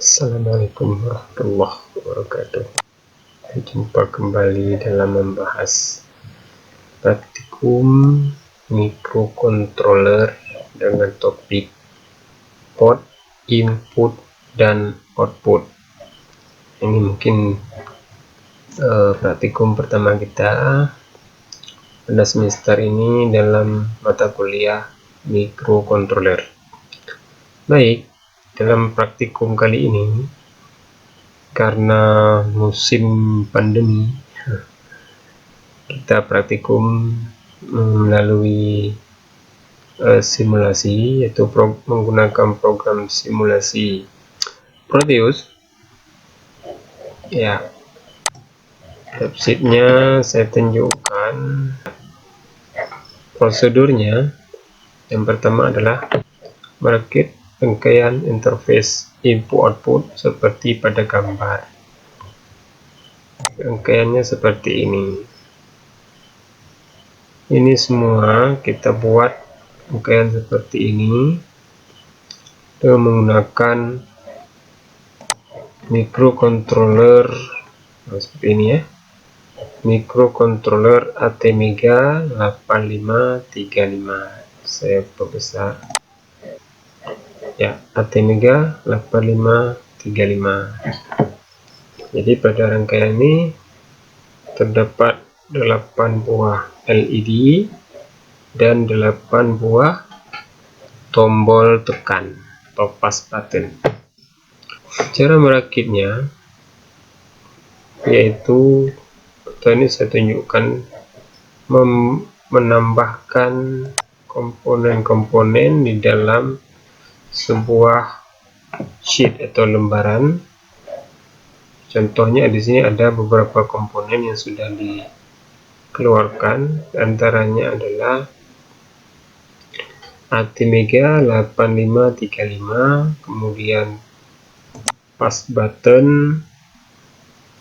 Assalamualaikum warahmatullahi wabarakatuh. Jumpa kembali dalam membahas praktikum microcontroller dengan topik port input dan output. Ini mungkin praktikum pertama kita pada semester ini dalam mata kuliah microcontroller. Baik, dalam praktikum kali ini, karena musim pandemi, kita praktikum melalui simulasi, yaitu menggunakan program simulasi Proteus. Ya, websitenya saya tunjukkan. Prosedurnya, yang pertama adalah merakit rangkaian interface input-output seperti pada gambar. Rangkaiannya seperti ini. Ini semua kita buat rangkaian seperti ini dengan menggunakan microcontroller seperti ini ya. Microcontroller ATmega 8535. Saya perbesar. Ya, ATmega 8535. Jadi pada rangkaian ini terdapat 8 buah LED dan 8 buah tombol tekan atau pass button. Cara merakitnya yaitu ini saya tunjukkan menambahkan komponen-komponen di dalam sebuah sheet atau lembaran. Contohnya di sini ada beberapa komponen yang sudah dikeluarkan, antaranya adalah ATmega 8535, kemudian pass button,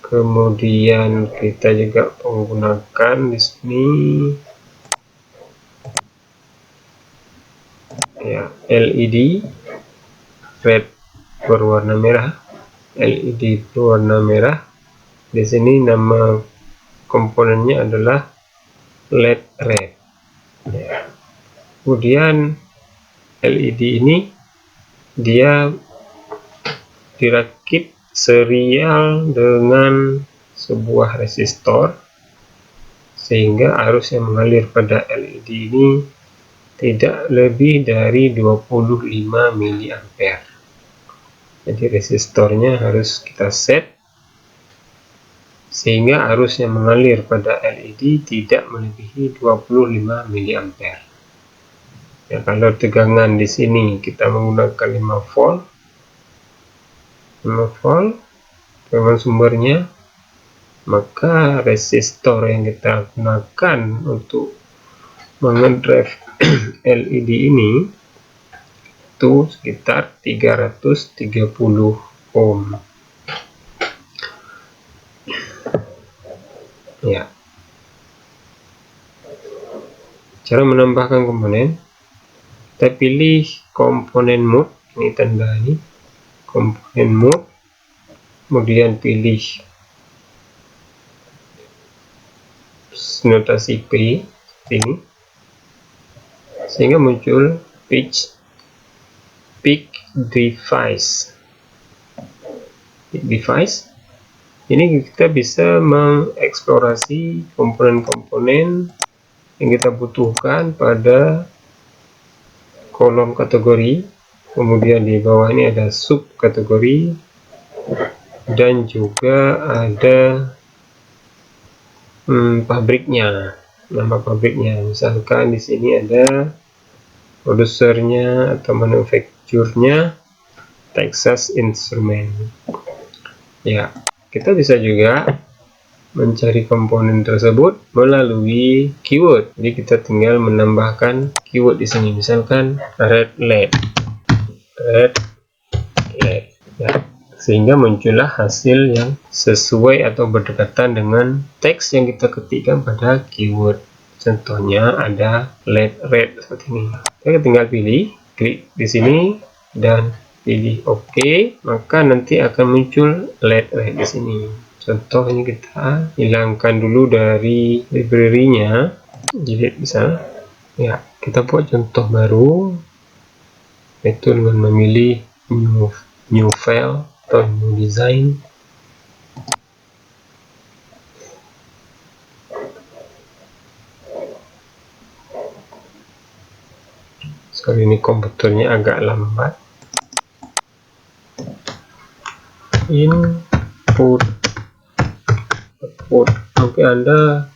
kemudian kita juga menggunakan di sini ya LED red berwarna merah. LED berwarna merah. Di sini nama komponennya adalah LED red. Ya. Kemudian LED ini dia dirakit serial dengan sebuah resistor sehingga arus yang mengalir pada LED ini tidak lebih dari 25 mA. Jadi resistornya harus kita set sehingga arus yang mengalir pada LED tidak melebihi 25 mA. Ya, kalau tegangan di sini kita menggunakan 5 volt tegangan sumbernya, maka resistor yang kita gunakan untuk mengedrive LED ini itu sekitar 330 ohm. Ya. Cara menambahkan komponen, kita pilih komponen mode, ini tanda ini komponen mode, kemudian pilih notasi P ini sehingga muncul pick device. Ini kita bisa mengeksplorasi komponen-komponen yang kita butuhkan pada kolom kategori, kemudian di bawah ini ada sub kategori dan juga ada pabriknya, nama pabriknya. Misalkan di sini ada produsernya atau manufakturnya Texas Instruments. Ya, kita bisa juga mencari komponen tersebut melalui keyword. Jadi kita tinggal menambahkan keyword di sini, misalkan red LED, ya, sehingga muncullah hasil yang sesuai atau berdekatan dengan teks yang kita ketikkan pada keyword. Contohnya ada LED red seperti ini. Kita tinggal pilih, klik di sini dan pilih OK, maka nanti akan muncul LED di sini. Contoh ini kita hilangkan dulu dari library-nya, delete bisa. Ya, kita buat contoh baru, yaitu dengan memilih new file atau new design. Sorry, ini komputernya agak lambat. Input, output. Mungkin Anda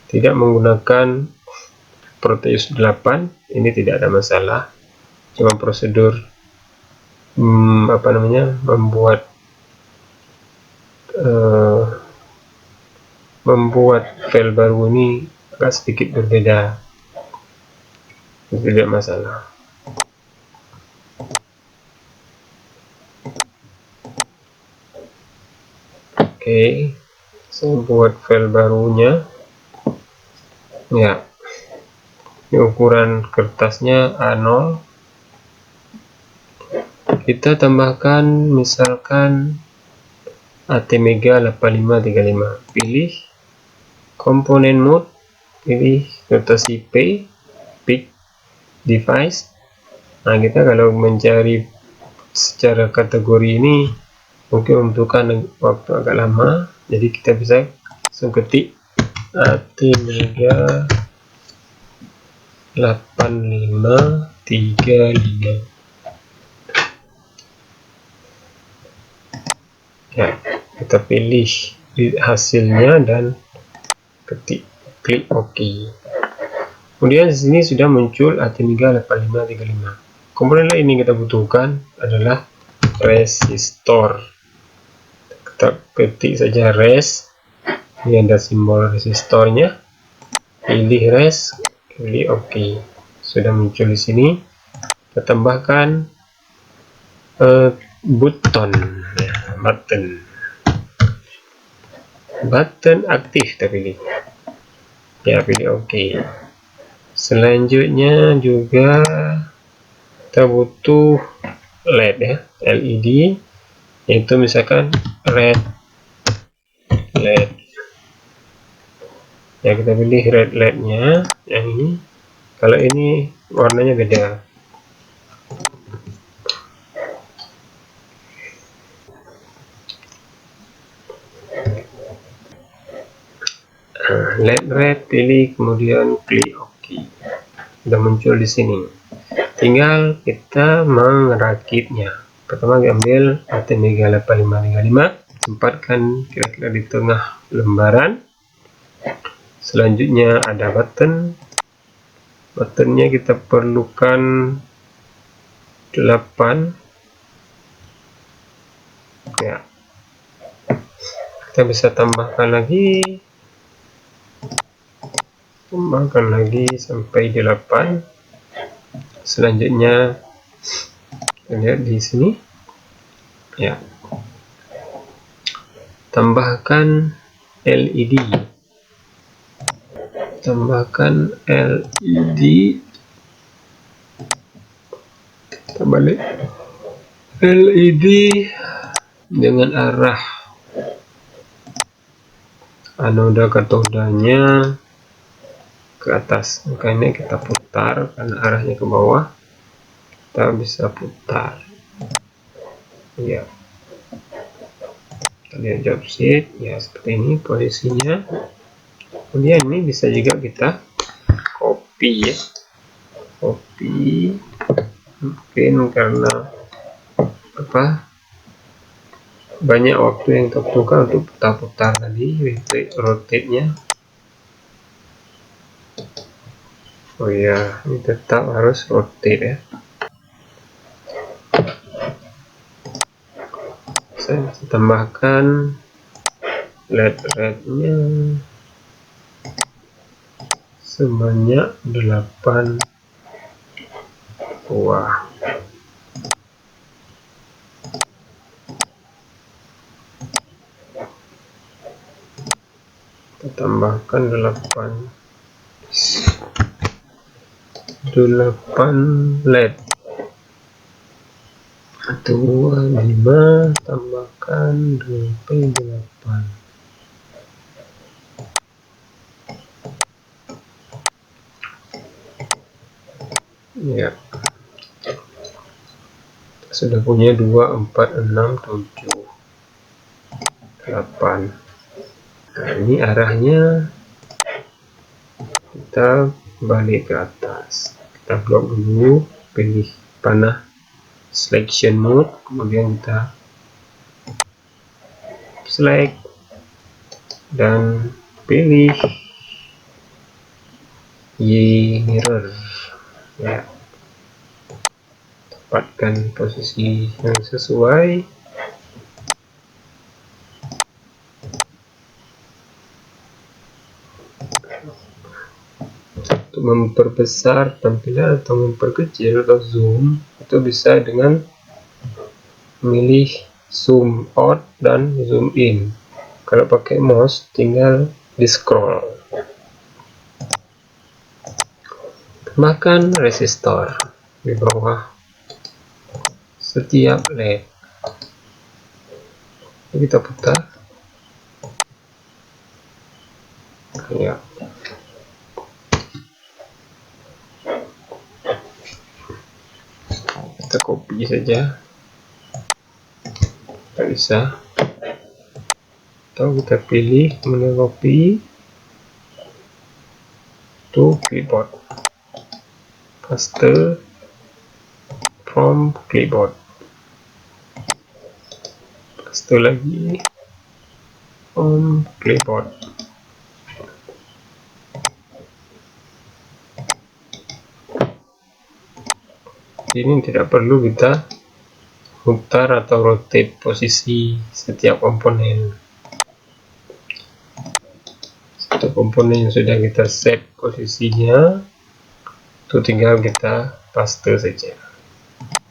tidak menggunakan Proteus 8, ini tidak ada masalah. Cuma prosedur membuat file baru ini agak sedikit berbeda. Tidak masalah. Oke, saya buat file barunya. Ya, ini ukuran kertasnya A0. Kita tambahkan misalkan ATmega 8535. Pilih komponen mode, pilih notasi pick device. Nah, kita kalau mencari secara kategori ini mungkin membutuhkan waktu agak lama, jadi kita bisa langsung ketik ATmega 8535. Ya, kita pilih hasilnya dan klik OK. Kemudian di sini sudah muncul ATmega 8535. Komponen lain yang kita butuhkan adalah resistor. Kita ketik saja res. Ini ada simbol resistornya. Pilih res, pilih OK. Sudah muncul di sini. Kita tambahkan button aktif, kita pilih. Ya, pilih OK. Selanjutnya juga kita butuh LED ya, LED, yaitu misalkan red LED. Ya, kita pilih red LED-nya yang ini. Kalau ini warnanya beda. LED red, pilih, kemudian klik OK. Sudah muncul di sini. Tinggal kita merakitnya. Pertama ambil ATmega 8535, tempatkan kira-kira di tengah lembaran. Selanjutnya ada buttonnya kita perlukan 8 ya. Kita bisa tambahkan lagi sampai 8. Selanjutnya lihat di sini ya, tambahkan LED, kita balik LED dengan arah anoda katodanya ke atas. Makanya kita putar karena arahnya ke bawah, kita bisa putar ya. Kita lihat job sheet ya, seperti ini posisinya. Kemudian ini bisa juga kita copy ya, mungkin karena banyak waktu yang terbuka untuk putar-putar tadi, rotate-nya. Oh ya, ini tetap harus rotate ya. Saya tambahkan LED-nya sebanyak 8 buah. Kita tambahkan 8 LED. 25 tambahkan 2P8. Ya, sudah punya 2, 4, 6, 7, 8. Nah, ini arahnya kita balik ke atas. Kita blok dulu, pilih panah selection mode, kemudian kita select dan pilih Y mirror. Ya, tempatkan posisi yang sesuai. Untuk memperbesar tampilan atau memperkecil atau zoom itu bisa dengan memilih zoom out dan zoom in. Kalau pakai mouse tinggal di scroll. Tambahkan resistor di bawah setiap LED. Kita putar. Ya. Kita copy saja. Kita bisa. Atau kita pilih menu copy to clipboard. Paste from clipboard. Paste lagi from clipboard. Ini tidak perlu kita putar atau rotate posisi setiap komponen. Satu komponen yang sudah kita set posisinya, itu tinggal kita paste saja,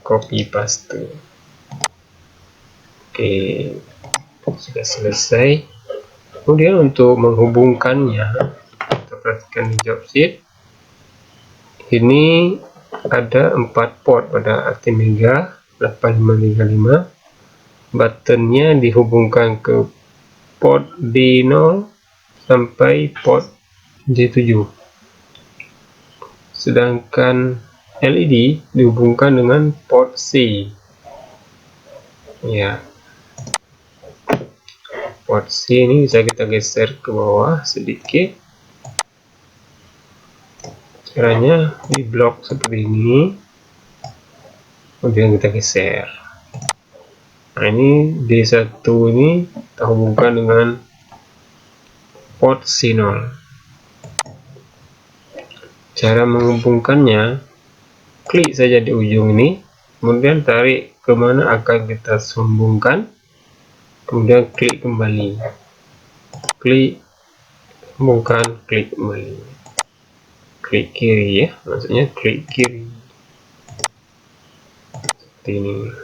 copy paste. Oke, sudah selesai. Kemudian untuk menghubungkannya, kita perhatikan di job sheet. Ini ada 4 port pada ATmega 8535. Buttonnya dihubungkan ke port D0 sampai port D7. Sedangkan LED dihubungkan dengan port C. Ya. Port C ini bisa kita geser ke bawah sedikit. Caranya di blok seperti ini, kemudian kita geser. Nah, ini D1 ini kita hubungkan dengan port C0. Cara menghubungkannya, klik saja di ujung ini, kemudian tarik kemana akan kita sambungkan, kemudian klik kembali. Klik, sambungkan, klik kembali. Klik kiri ya, maksudnya klik kiri seperti ini.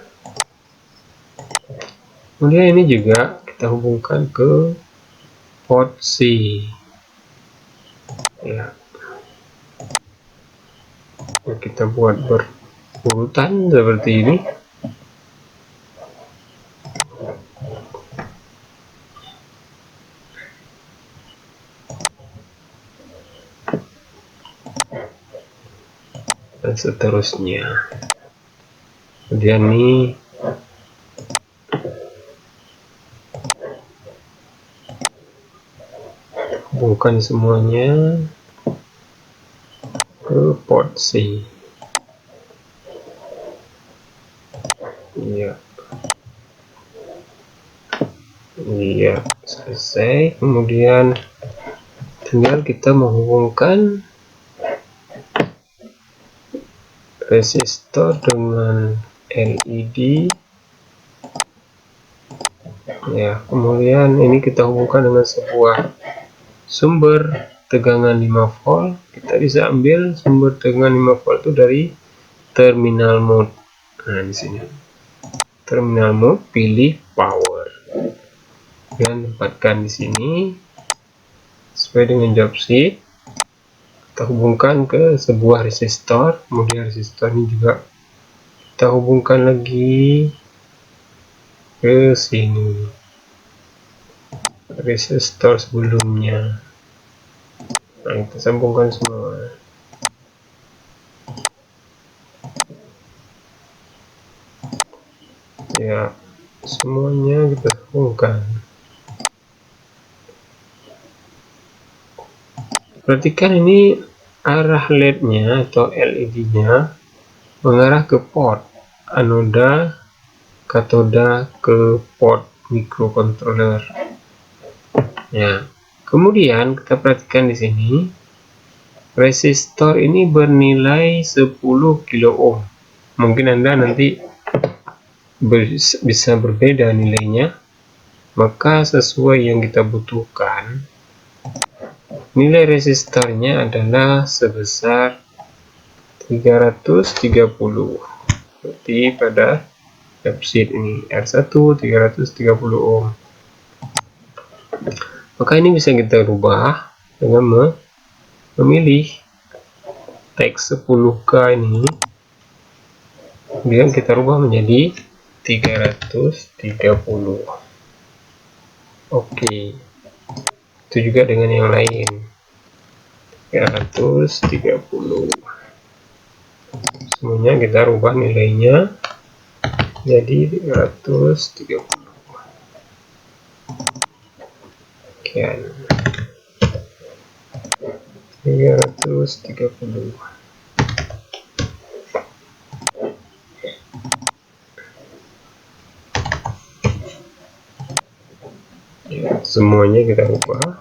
Kemudian ini juga kita hubungkan ke port C ya. Kita buat berurutan seperti ini. Dan seterusnya. Kemudian ini hubungkan semuanya ke port C. Iya. Iya, selesai. Kemudian tinggal kita menghubungkan resistor dengan LED ya. Kemudian ini kita hubungkan dengan sebuah sumber tegangan 5 volt. Kita bisa ambil sumber tegangan 5 volt itu dari terminal mode. Nah, di sini terminal mode, pilih power dan tempatkan di sini sesuai dengan job sheet. Kita hubungkan ke sebuah resistor, kemudian resistor ini juga kita hubungkan lagi ke sini, resistor sebelumnya. Nah, kita sambungkan semua. Ya, semuanya kita sambungkan. Perhatikan ini arah LED-nya atau LED-nya mengarah ke port anoda, katoda ke port microcontroller. Ya, kemudian kita perhatikan di sini resistor ini bernilai 10 kilo ohm. Mungkin Anda nanti bisa berbeda nilainya, maka sesuai yang kita butuhkan nilai resistornya adalah sebesar 330 seperti pada website ini, R1 330 ohm. Maka ini bisa kita rubah dengan memilih teks 10K ini, kemudian kita rubah menjadi 330. Oke, itu juga dengan yang lain, 330. Semuanya kita rubah nilainya jadi 330. Sekian, 330. Ya, semuanya kita rubah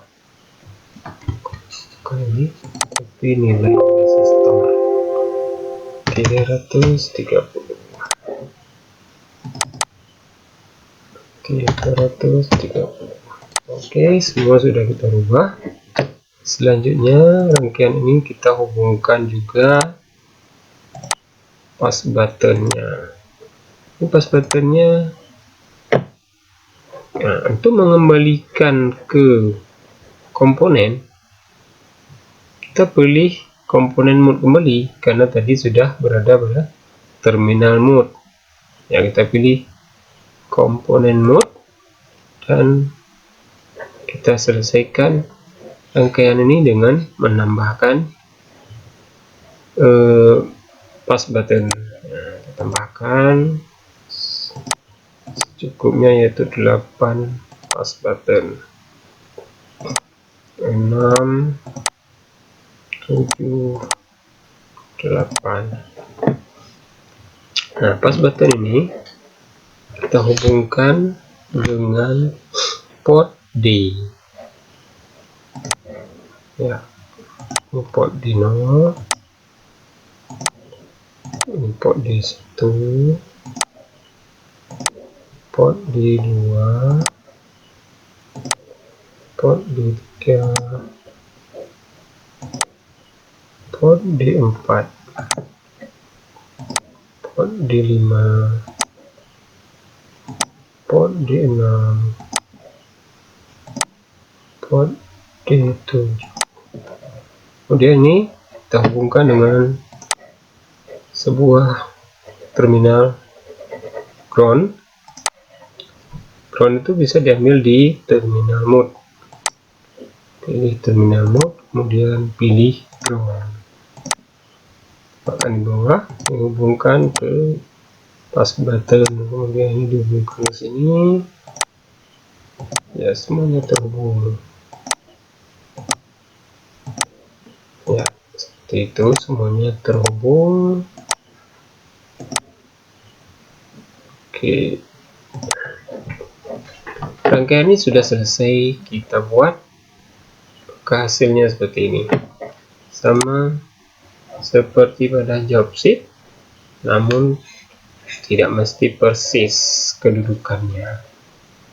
kali, tapi nilai resistor 330. 330. Oke, semua sudah kita rubah. Selanjutnya rangkaian ini kita hubungkan juga pas buttonnya. Ini pas buttonnya. Nah, untuk mengembalikan ke komponen, kita pilih komponen mode kembali karena tadi sudah berada pada terminal mode. Ya, kita pilih komponen mode dan kita selesaikan rangkaian ini dengan menambahkan pas button. Nah, kita tambahkan secukupnya, yaitu 8 pas button, 6, 7, 8. Nah, pas button ini kita hubungkan dengan port D. Ya, ini port D0, ini port D1, port D2, port D3, port D4, port D5, port D6, port D7. Kemudian ini kita hubungkan dengan sebuah terminal ground. Ground itu bisa diambil di terminal mode. Pilih terminal mode, kemudian pilih ground. Akan di bawah dihubungkan ke pas button, kemudian ini dihubungkan ke sini. Ya, semuanya terhubung. Ya, seperti itu, semuanya terhubung. Oke, rangkaian ini sudah selesai kita buat. Maka hasilnya seperti ini, sama seperti pada job sheet, namun tidak mesti persis kedudukannya.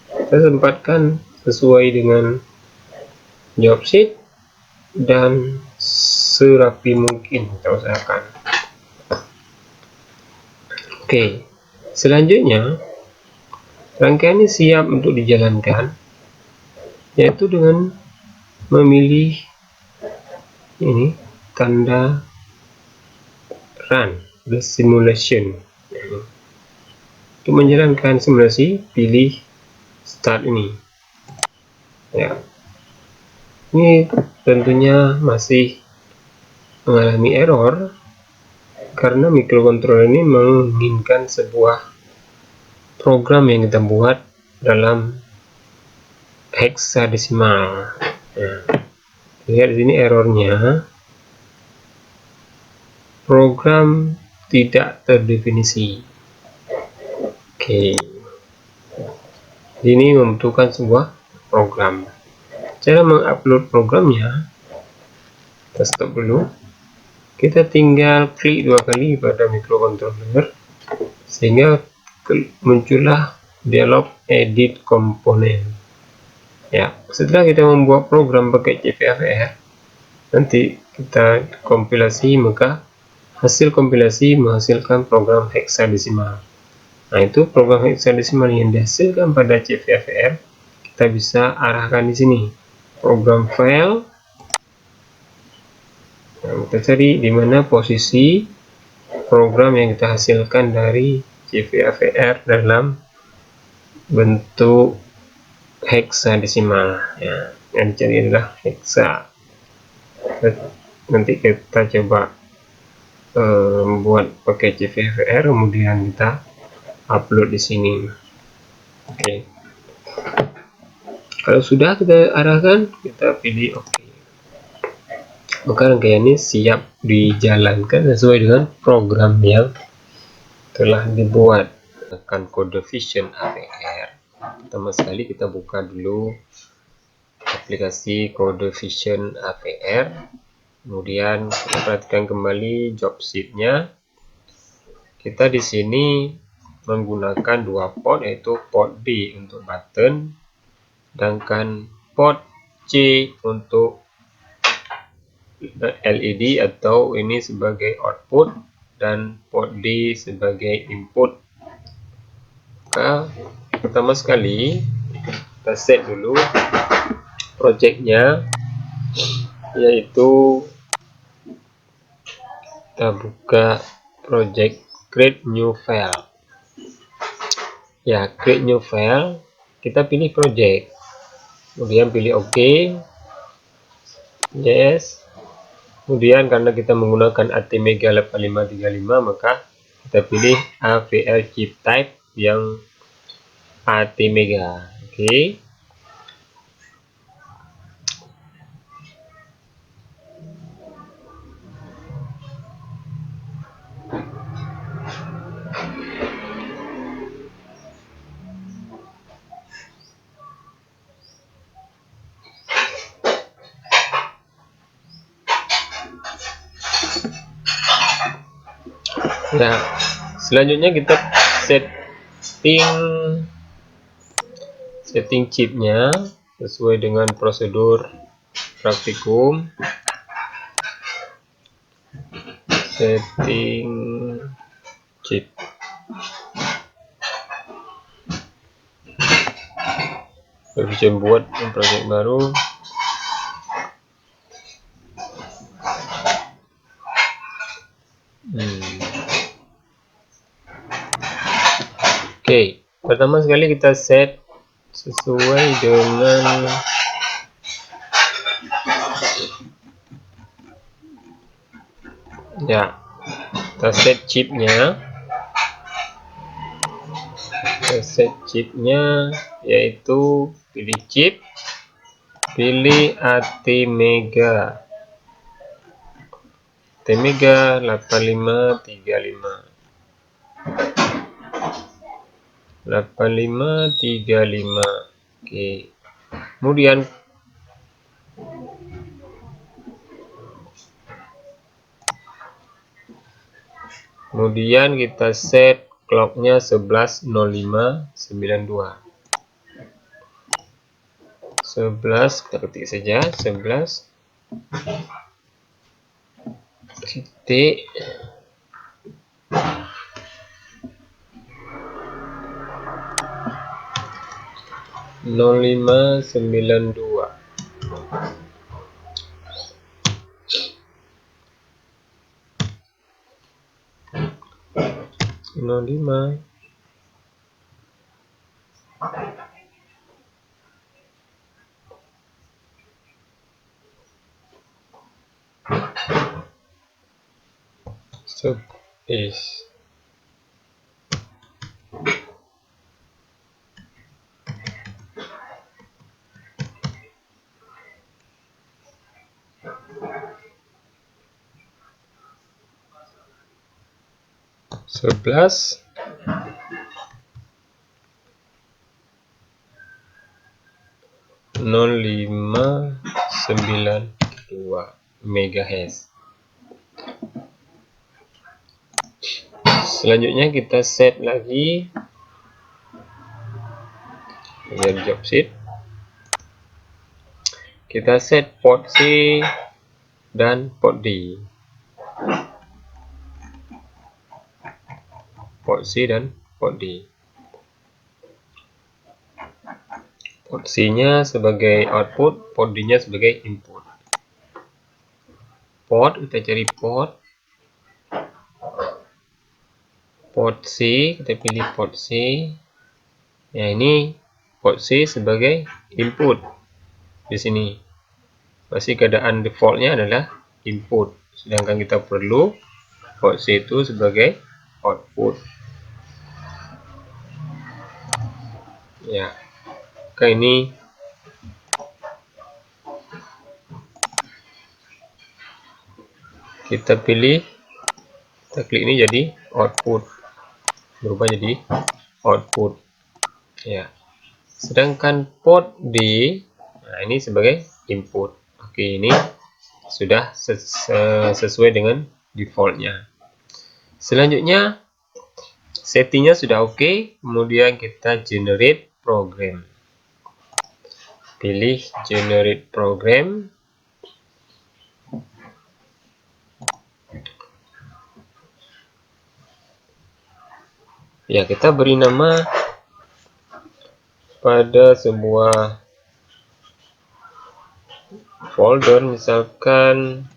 Kita tempatkan sesuai dengan job sheet dan serapi mungkin kita usahakan. Oke, selanjutnya rangkaian ini siap untuk dijalankan, yaitu dengan memilih ini tanda run the simulation. Untuk menjalankan simulasi, pilih start ini. Ya, ini tentunya masih mengalami error karena microcontroller ini menginginkan sebuah program yang kita buat dalam hexadesimal. Nah, lihat di sini errornya, program tidak terdefinisi. Oke, ini membutuhkan sebuah program. Cara mengupload programnya, kita stop dulu. Kita tinggal klik 2 kali pada microcontroller sehingga muncullah dialog edit komponen. Ya, setelah kita membuat program pakai CVAVR, nanti kita kompilasi, maka hasil kompilasi menghasilkan program hexadesimal. Nah, itu program hexadesimal yang dihasilkan pada CVAVR kita bisa arahkan di sini. Program file. Nah, kita cari di mana posisi program yang kita hasilkan dari CVAVR dalam bentuk hexadesimal. Ya, yang dicari adalah hexa. Nanti kita coba membuat pakai CVAVR, kemudian kita upload di sini. Oke. Kalau sudah kita arahkan, kita pilih OK. Maka rangkaian ini siap dijalankan sesuai dengan program yang telah dibuat. Tekan kode Vision AVR. Pertama sekali kita buka dulu aplikasi kode Vision AVR. Kemudian kita perhatikan kembali job sheet-nya. Kita di sini menggunakan 2 port, yaitu port B untuk button, sedangkan port C untuk LED atau ini sebagai output, dan port D sebagai input. Maka pertama sekali kita set dulu projectnya, yaitu kita buka project create new file. Ya, create new file, kita pilih project, kemudian pilih OK, yes. Kemudian karena kita menggunakan ATmega 8535, maka kita pilih AVR chip type yang ATmega. Oke. Nah, selanjutnya kita setting chipnya sesuai dengan prosedur praktikum. Setting chip. Bisa buat project baru. Oke, pertama sekali kita set sesuai dengan ya, kita set chipnya. Yaitu pilih chip, pilih ATmega 8535. Oke. Kemudian kita set clocknya 11.05.92. 11, kita ketik saja 11 titik 0592. sub is sebelas 0592 MHz. Selanjutnya kita set lagi di job sheet. Kita set port C dan port D. Port C dan port D. Port C-nya sebagai output, port D-nya sebagai input. Port, kita cari port. Port C, kita pilih port C. Ya, ini port C sebagai input. Di sini masih keadaan defaultnya adalah input, sedangkan kita perlu port C itu sebagai output. Ya, oke, ini kita pilih, kita klik ini jadi output, berubah jadi output. Ya, sedangkan port D, nah ini sebagai input. Oke, ini sudah sesuai dengan defaultnya. Selanjutnya settingnya sudah oke, kemudian kita generate program. Pilih generate program. Ya, kita beri nama pada sebuah folder, misalkan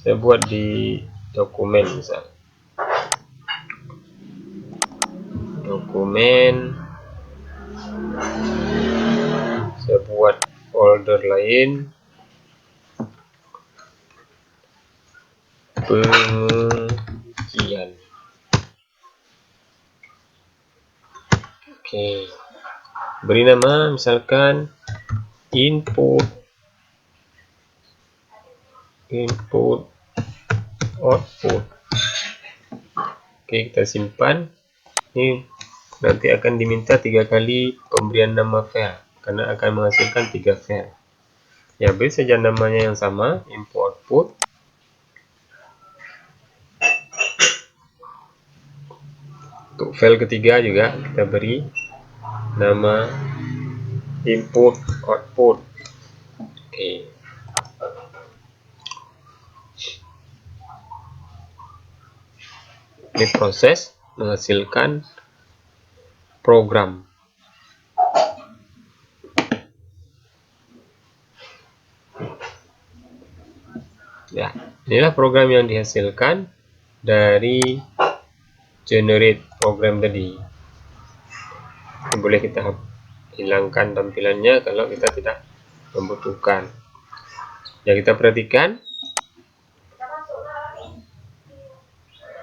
saya buat di dokumen, misal dokumen. Saya buat folder lain, pengujian. Oke, beri nama misalkan input output. Oke, kita simpan. Ini nanti akan diminta 3 kali pemberian nama file karena akan menghasilkan 3 file. Ya, beri saja namanya yang sama, input output. Untuk file ketiga juga kita beri nama input output. Oke. Ini proses menghasilkan program. Ya, inilah program yang dihasilkan dari generate program tadi. Boleh kita hilangkan tampilannya kalau kita tidak membutuhkan. Ya, kita perhatikan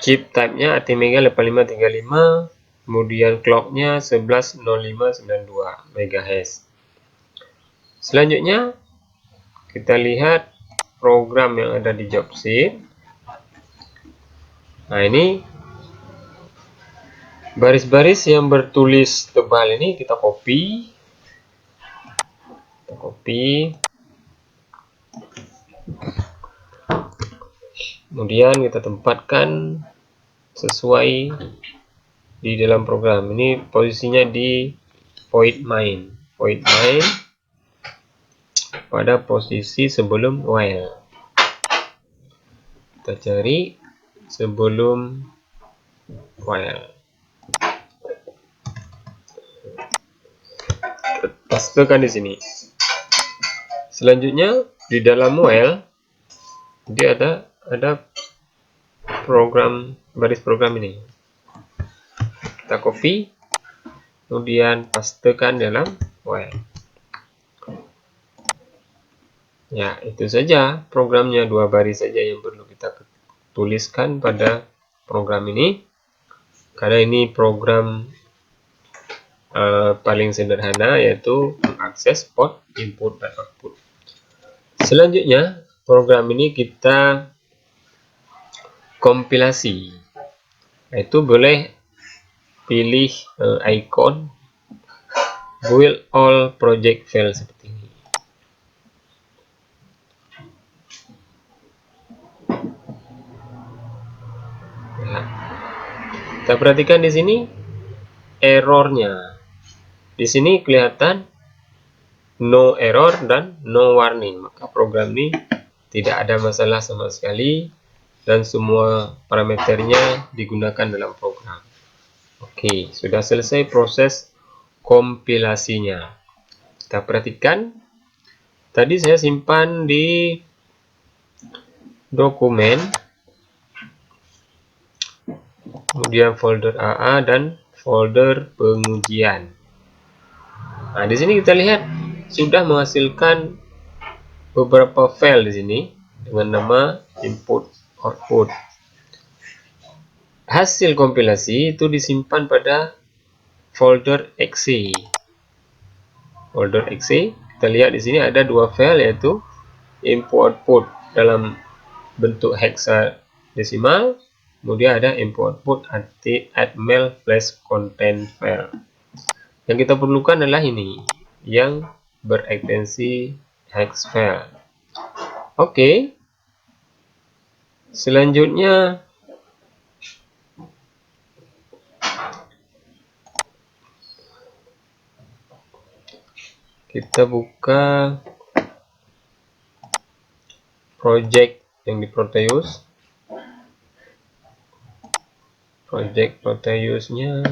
chip type-nya ATmega 8535, kemudian clock-nya 110592 MHz. Selanjutnya kita lihat program yang ada di job sheet. Nah, ini baris-baris yang bertulis tebal ini kita copy. Kemudian kita tempatkan sesuai di dalam program. Ini posisinya di void main pada posisi sebelum while. Kita cari sebelum while. Pastekan di sini. Selanjutnya di dalam while dia ada program, baris program ini. Kita copy, kemudian pastekan dalam while. Ya, itu saja programnya, 2 baris saja yang perlu kita tuliskan pada program ini, karena ini program paling sederhana, yaitu mengakses port input dan output. Selanjutnya, program ini kita kompilasi, yaitu boleh pilih icon build all project file seperti ini. Nah, kita perhatikan di sini errornya. Di sini kelihatan no error dan no warning, maka program ini tidak ada masalah sama sekali dan semua parameternya digunakan dalam program. Oke, sudah selesai proses kompilasinya. Kita perhatikan, tadi saya simpan di dokumen, kemudian folder AA dan folder pengujian. Nah, di sini kita lihat sudah menghasilkan beberapa file di sini dengan nama input output. Hasil kompilasi itu disimpan pada folder exe. Folder exe, kita lihat di sini ada dua file, yaitu input output dalam bentuk hexadesimal, kemudian ada input output html flash content file. Yang kita perlukan adalah ini, yang berekstensi hex file. Oke. Selanjutnya kita buka project yang di Proteus. Project Proteusnya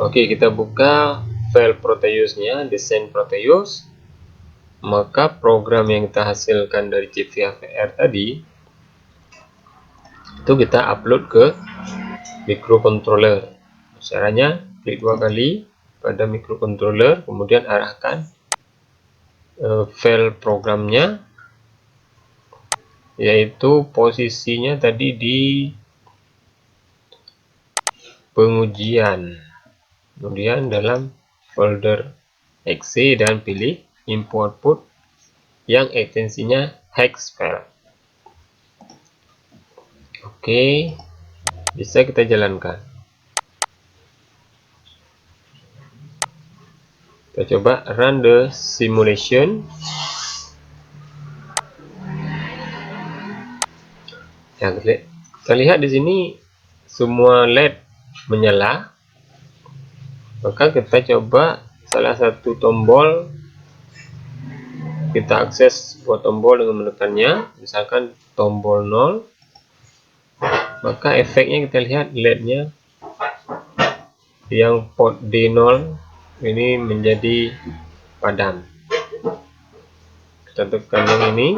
oke, kita buka file Proteusnya, desain Proteus. Maka program yang kita hasilkan dari CVAVR tadi itu kita upload ke microcontroller. Caranya klik dua kali pada microcontroller, kemudian arahkan file programnya, yaitu posisinya tadi di pengujian, kemudian dalam folder exe dan pilih input output yang ekstensinya hex file. Oke, bisa kita jalankan. Kita coba run the simulation. Ya, kita lihat di sini semua LED menyala. Maka kita coba salah satu tombol, kita akses buat tombol dengan menekannya, misalkan tombol 0, maka efeknya kita lihat LED-nya yang port D0 ini menjadi padam. Kita tekan yang ini,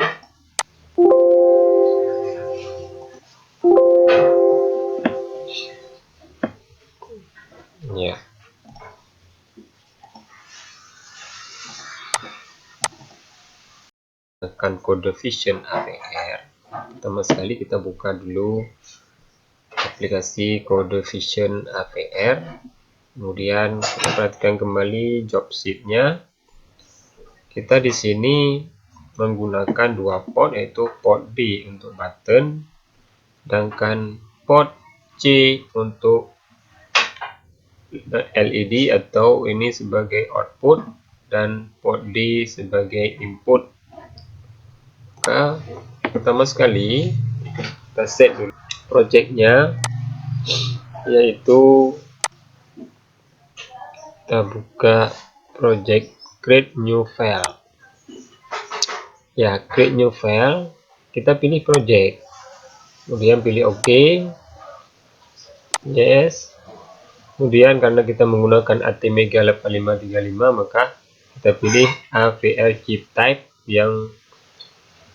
ya. Tekan kode Vision AVR. Pertama sekali kita buka dulu aplikasi kode Vision AVR. Kemudian kita perhatikan kembali job sheet-nya. Kita di sini menggunakan dua port, yaitu port B untuk button, sedangkan port C untuk LED atau ini sebagai output, dan port D sebagai input. Maka pertama sekali kita set dulu projectnya, yaitu kita buka project create new file. Ya, create new file, kita pilih project, kemudian pilih OK, yes. Kemudian karena kita menggunakan ATmega 8535, maka kita pilih AVR chip type yang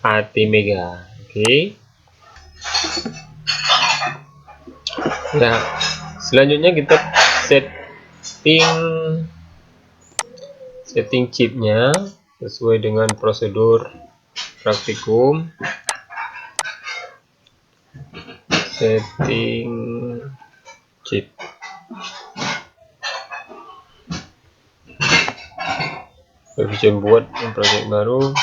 ATmega. Oke. Nah, selanjutnya kita setting chipnya sesuai dengan prosedur praktikum. Setting chip. Revision buat project baru.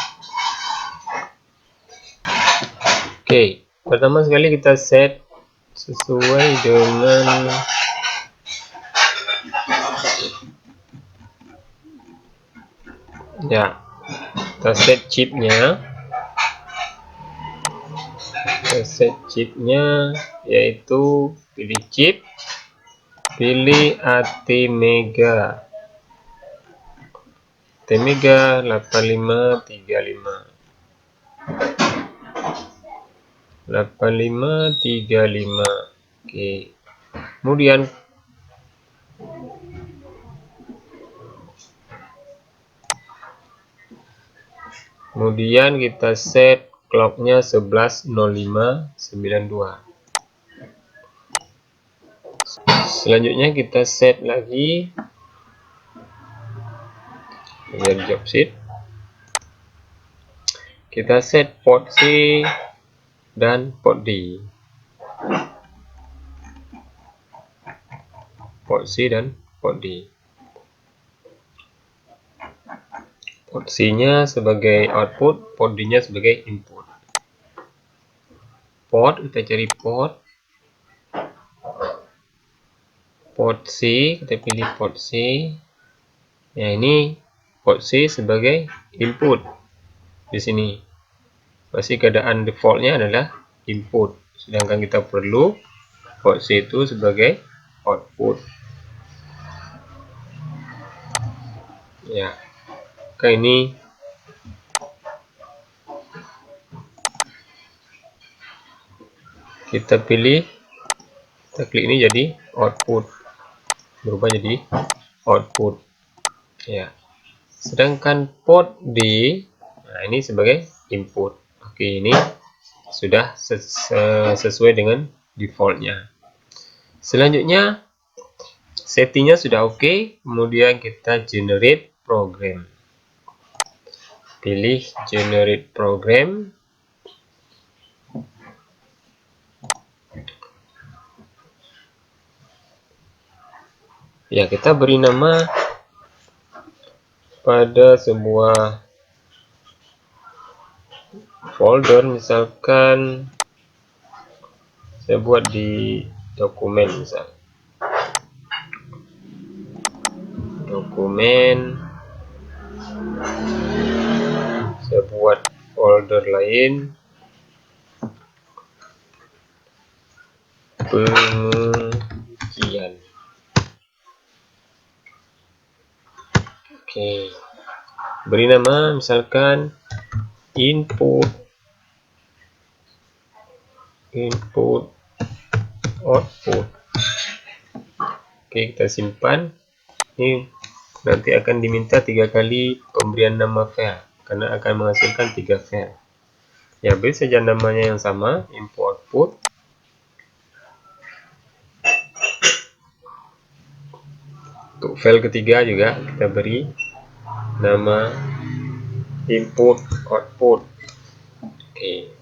Oke, pertama sekali kita set sesuai dengan ya, kita set chipnya. Yaitu pilih chip, pilih ATmega 8535. Oke, kemudian kita set clocknya 11.05.92. Selanjutnya kita set lagi dari job sheet. Kita set port C dan port D. Port C dan port D. Port C-nya sebagai output, port D-nya sebagai input. Port, kita cari port C, kita pilih port C. Ya, ini port C sebagai input di sini. Pasti keadaan defaultnya adalah input, sedangkan kita perlu port C itu sebagai output. Ya, oke, ini kita pilih, kita klik ini jadi output, berubah jadi output. Ya, sedangkan port D, nah ini sebagai input. Oke, ini sudah sesuai dengan defaultnya. Selanjutnya settingnya sudah oke, kemudian kita generate program. Pilih generate program. Ya, kita beri nama pada sebuah folder, misalkan saya buat di dokumen, misal dokumen. Saya buat folder lain, pengujian. Oke, beri nama misalkan input output. Oke, kita simpan. Ini nanti akan diminta 3 kali pemberian nama file karena akan menghasilkan 3 file. Ya, beri saja namanya yang sama, input output. Untuk file ketiga juga kita beri nama input output. Oke.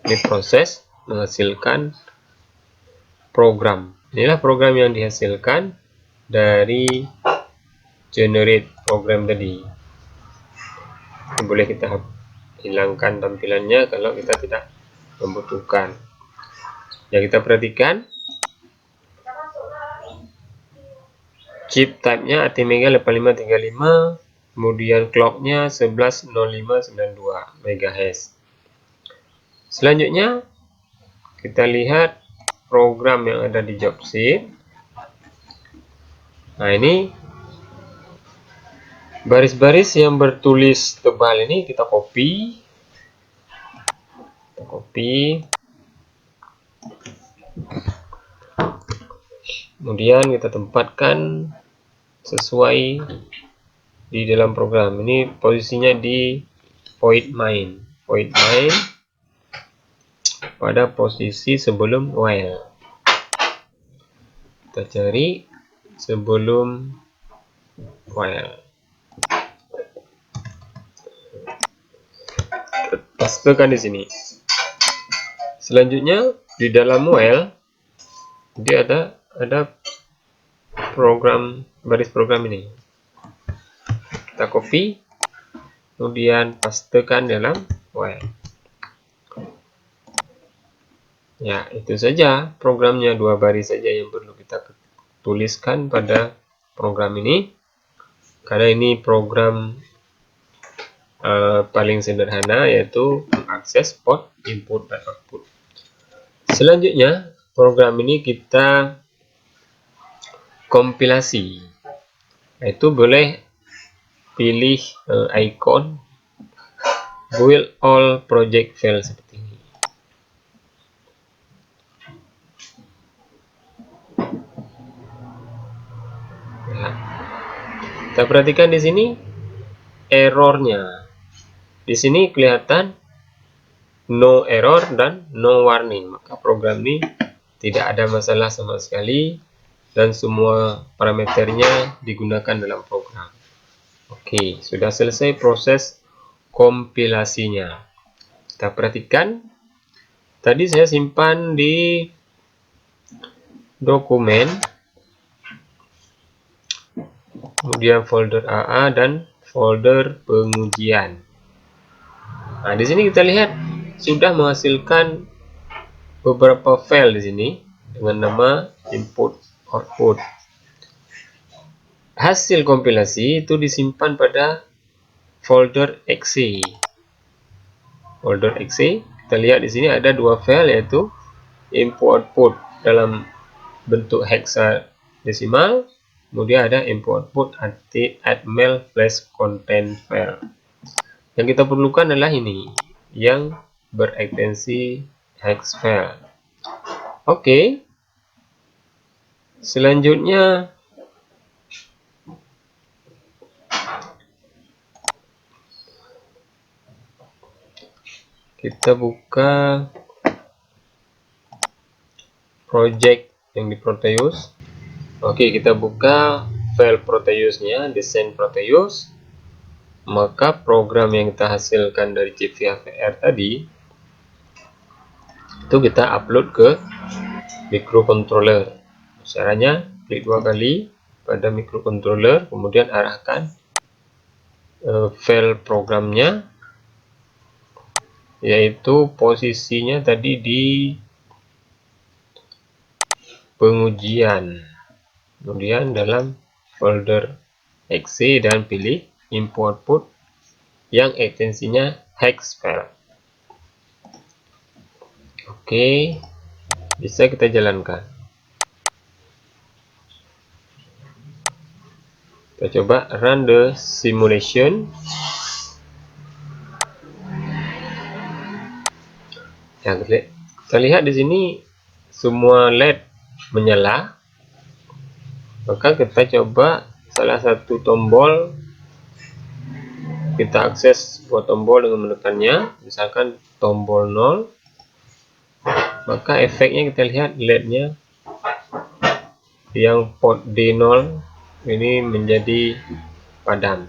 Ini proses menghasilkan program. Inilah program yang dihasilkan dari generate program tadi. Boleh kita hilangkan tampilannya kalau kita tidak membutuhkan. Ya, kita perhatikan chip type-nya ATmega 8535, kemudian clock-nya 11.05.92 MHz. Selanjutnya kita lihat program yang ada di job sheet. Nah, ini baris-baris yang bertulis tebal ini kita copy. Kemudian kita tempatkan sesuai di dalam program. Ini posisinya di void main. void main pada posisi sebelum while. Kita cari sebelum while. Pastekan di sini. Selanjutnya di dalam while dia ada program, baris program ini. Kita copy, kemudian pastekan dalam while. Ya, itu saja programnya, 2 baris saja yang perlu kita tuliskan pada program ini. Karena ini program paling sederhana, yaitu mengakses port input dan output. Selanjutnya, program ini kita kompilasi. Itu boleh pilih icon build all project file seperti ini. Nah, kita perhatikan di sini errornya. Di sini kelihatan no error dan no warning, maka program ini tidak ada masalah sama sekali dan semua parameternya digunakan dalam program. Oke, sudah selesai proses kompilasinya. Kita perhatikan, tadi saya simpan di dokumen, kemudian folder AA dan folder pengujian. Nah, di sini kita lihat sudah menghasilkan beberapa file di sini dengan nama input output. Hasil kompilasi itu disimpan pada folder exe. Folder exe, kita lihat di sini ada 2 file, yaitu input output dalam bentuk hexadesimal, kemudian ada input output html flash content file. Yang kita perlukan adalah ini, yang berekstensi hex file. Oke. Selanjutnya kita buka project yang di Proteus. Oke, kita buka file Proteus-nya, desain Proteus. Maka program yang kita hasilkan dari CVHVR tadi itu kita upload ke microcontroller. Caranya klik 2 kali pada microcontroller, kemudian arahkan file programnya, yaitu posisinya tadi di pengujian, kemudian dalam folder exe dan pilih input output yang ekstensinya hex file. Oke, bisa kita jalankan. Kita coba run the simulation. Ya, kita lihat di sini semua LED menyala. Maka kita coba salah satu tombol, kita akses sebuah tombol dengan menekannya, misalkan tombol 0. Maka efeknya kita lihat LED-nya yang port D0 ini menjadi padam.